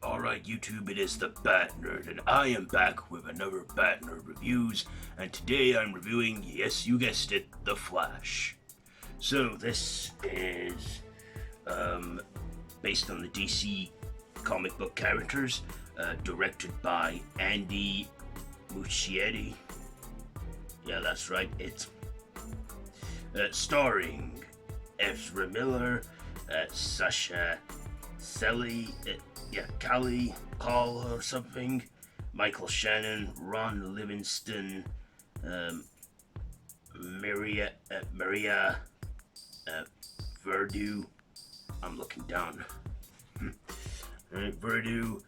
Alright, YouTube, it is the Bat Nerd, and I am back with another Bat Nerd Reviews, and today I'm reviewing, yes, you guessed it, The Flash. So, this is, based on the DC comic book characters, directed by Andy Muschietti. Yeah, that's right, it's, starring Ezra Miller, Sasha Calle, Call or something, Michael Shannon, Ron Livingston, Maria Verdu. I'm looking down. Verdu,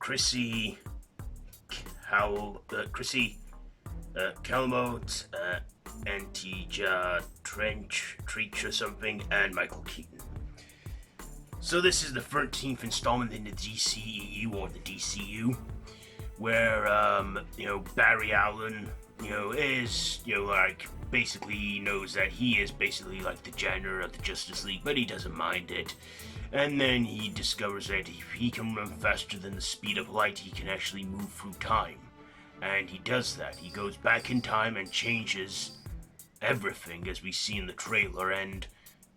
Chrissy Calmote, Antija Treach or something, and Michael Keaton. So this is the 13th installment in the DCEU, or the DCU, where, Barry Allen, is, basically he knows that he is basically like the janitor of the Justice League, but he doesn't mind it. And then he discovers that if he can run faster than the speed of light, he can actually move through time. And he does that. He goes back in time and changes everything, as we see in the trailer, and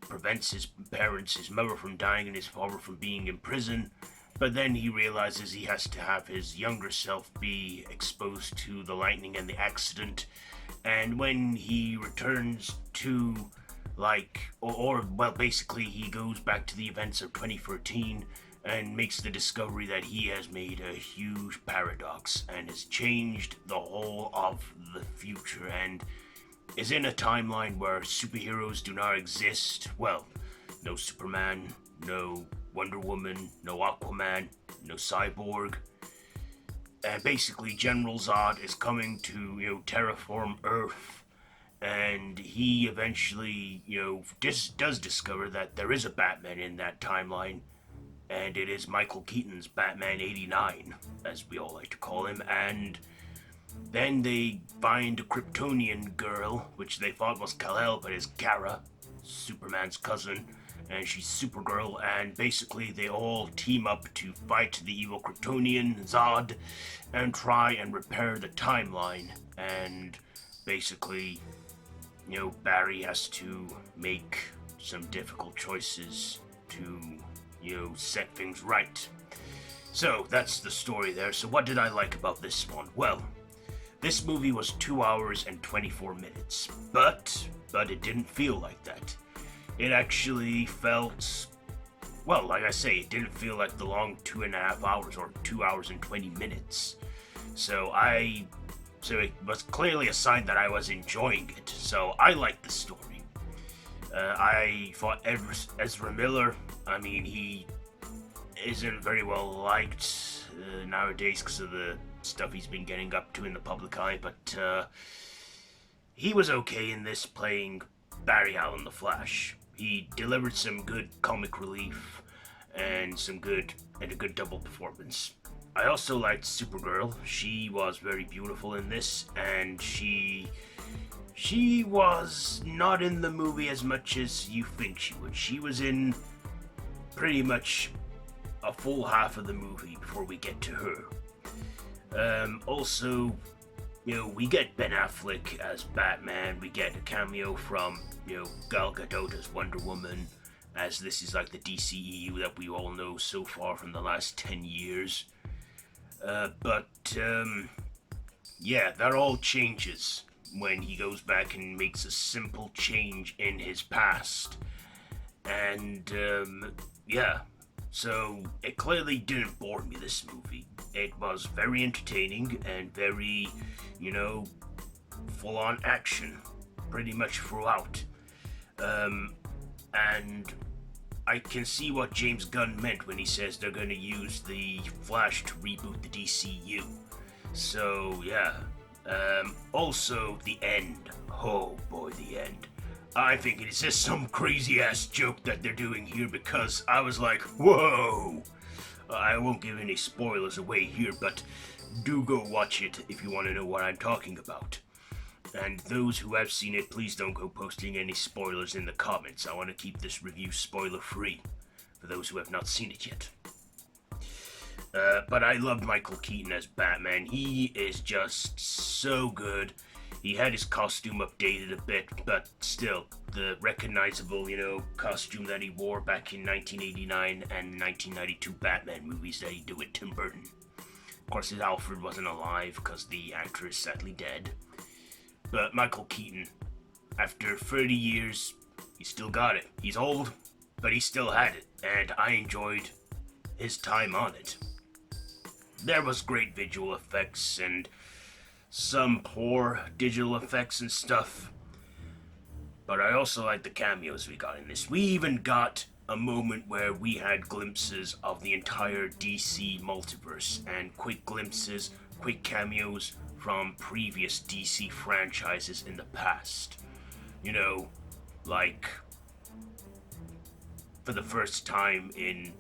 prevents his parents, his mother from dying and his father from being in prison. But then he realizes he has to have his younger self be exposed to the lightning and the accident. And when he returns to, basically he goes back to the events of 2013 and makes the discovery that he has made a huge paradox and has changed the whole of the future, and is in a timeline where superheroes do not exist. Well, no Superman, no Wonder Woman, no Aquaman, no Cyborg. And basically General Zod is coming to, terraform Earth, and he eventually, does discover that there is a Batman in that timeline, and it is Michael Keaton's Batman 89, as we all like to call him, and then they find a Kryptonian girl, which they thought was Kal-El, but is Kara, Superman's cousin, and she's Supergirl, and basically they all team up to fight the evil Kryptonian, Zod, and try and repair the timeline, and basically, Barry has to make some difficult choices to, set things right. So, that's the story there. So what did I like about this one? Well, this movie was 2 hours and 24 minutes, but it didn't feel like that. It actually felt, well, like I say, it didn't feel like the long 2.5 hours or 2 hours and 20 minutes. So it was clearly a sign that I was enjoying it. So I liked the story. I thought Ezra Miller, he isn't very well liked nowadays because of the stuff he's been getting up to in the public eye, but he was okay in this, playing Barry Allen the Flash. He delivered some good comic relief and a good double performance. I also liked Supergirl. She was very beautiful in this, and she was not in the movie as much as you think she would. She was in pretty much a full half of the movie before we get to her. Also, we get Ben Affleck as Batman. We get a cameo from, Gal Gadot as Wonder Woman, as this is like the DCEU that we all know so far from the last 10 years. That all changes when he goes back and makes a simple change in his past. And, so it clearly didn't bore me, this movie. It was very entertaining and very, full-on action, pretty much throughout. And I can see what James Gunn meant when he says they're going to use the Flash to reboot the DCU. So, yeah. Also, the end. Oh boy, the end. I think it is just some crazy-ass joke that they're doing here, because I was like, whoa! I won't give any spoilers away here, but do go watch it if you want to know what I'm talking about. And those who have seen it, please don't go posting any spoilers in the comments. I want to keep this review spoiler-free. for those who have not seen it yet. But I loved Michael Keaton as Batman. He is just so good. He had his costume updated a bit, but still, the recognizable, costume that he wore back in 1989 and 1992 Batman movies that he did with Tim Burton. Of course, his Alfred wasn't alive because the actor is sadly dead. But Michael Keaton, after 30 years, he still got it. He's old, but he still had it, and I enjoyed his time on it. There was great visual effects and some poor digital effects and stuff, but I also like the cameos we got in this. We even got a moment where we had glimpses of the entire DC multiverse and quick glimpses, quick cameos from previous DC franchises in the past. Like for the first time in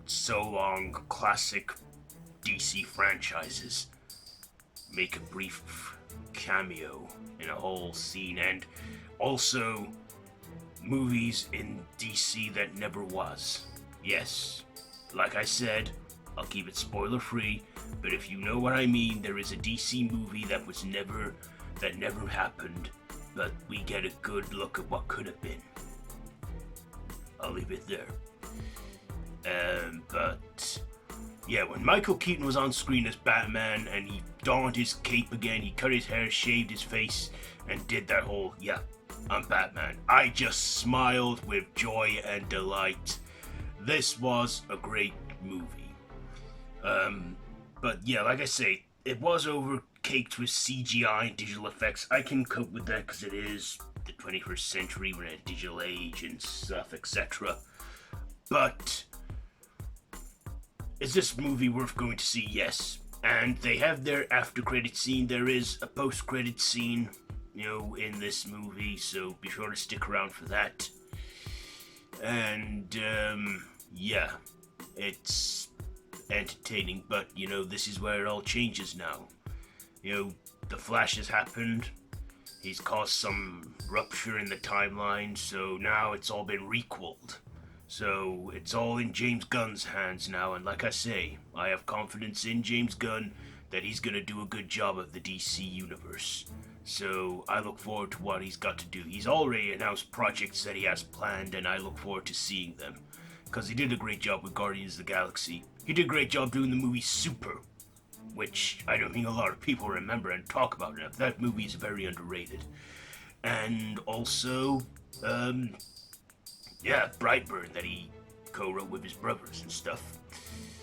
so long, classic DC franchises make a brief cameo in a whole scene, and also movies in DC that never was. Yes, like I said, I'll keep it spoiler free, but if you know what I mean, there is a DC movie that never happened, but we get a good look at what could have been. I'll leave it there. But yeah, when Michael Keaton was on screen as Batman and he donned his cape again, he cut his hair, shaved his face, and did that whole, yeah, I'm Batman, I just smiled with joy and delight. This was a great movie. But yeah, like I say, it was overcaked with CGI and digital effects. I can cope with that because it is the 21st century, we're in a digital age and stuff, etc. But is this movie worth going to see? Yes. And they have their after-credit scene. There is a post-credit scene, in this movie, so be sure to stick around for that. And, yeah, it's entertaining, but, this is where it all changes now. The Flash has happened. He's caused some rupture in the timeline, so now it's all been requelled. So it's all in James Gunn's hands now, and like I say, I have confidence in James Gunn that he's gonna do a good job of the DC universe. So I look forward to what he's got to do. He's already announced projects that he has planned, and I look forward to seeing them. Because he did a great job with Guardians of the Galaxy. He did a great job doing the movie Super, which I don't think a lot of people remember and talk about enough. That movie is very underrated. And also, Brightburn that he co-wrote with his brothers and stuff.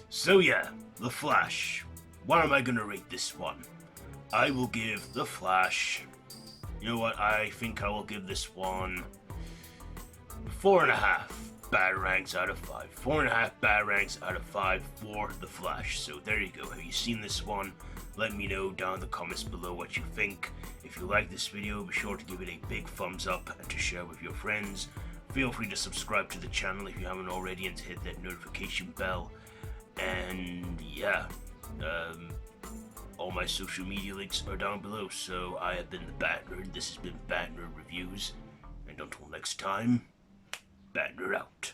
So yeah, The Flash. What am I gonna rate this one? I will give The Flash, you know what, I think I will give this one 4.5 batarangs out of 5. 4.5 batarangs out of 5 for The Flash. So there you go. Have you seen this one? Let me know down in the comments below what you think. If you like this video, be sure to give it a big thumbs up and to share with your friends. Feel free to subscribe to the channel if you haven't already and to hit that notification bell. And yeah, all my social media links are down below. So I have been the Bat Nerd. This has been Bat Nerd Reviews. And until next time, Bat Nerd out.